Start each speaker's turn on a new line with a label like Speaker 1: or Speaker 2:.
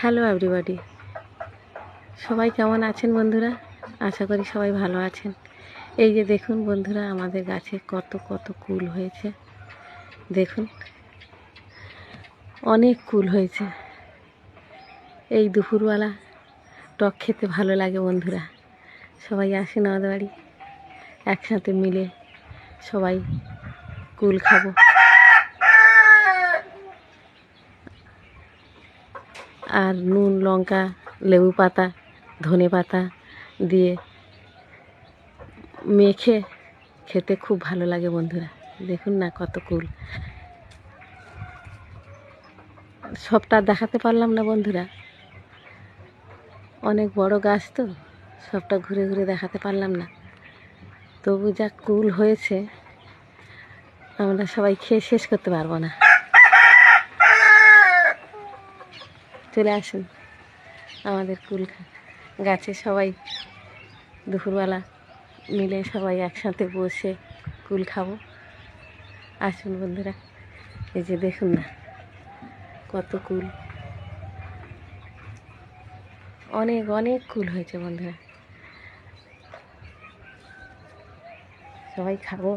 Speaker 1: Hello everybody, সবাই কেমন আছেন বন্ধুরা? আশা করি সবাই ভালো আছেন। এই যে দেখুন বন্ধুরা, আমাদের গাছে কত কত কুল হয়েছে। দেখুন, অনেক কুল হয়েছে। এই দুপুরবেলা টক খেতে ভালো লাগে বন্ধুরা। সবাই আসেন আমাদের বাড়ি, একসাথে মিলে সবাই কুল খাবো। আর নুন, লঙ্কা, লেবু পাতা, ধনে পাতা দিয়ে মেখে খেতে খুব ভালো লাগে বন্ধুরা। দেখুন না কত কুল। সবটা দেখাতে পারলাম না বন্ধুরা, অনেক বড় গাছ তো, সবটা ঘুরে ঘুরে দেখাতে পারলাম না। তবু যা কুল হয়েছে আমরা সবাই খেয়ে শেষ করতে পারবো না। চলে আসুন আমাদের কুল গাছে, সবাই দুপুরবেলা মিলে সবাই একসাথে বসে কুল খাবো। আসুন বন্ধুরা, এই যে দেখুন না কত কুল, অনেক অনেক কুল হয়েছে বন্ধুরা। সবাই খাবো।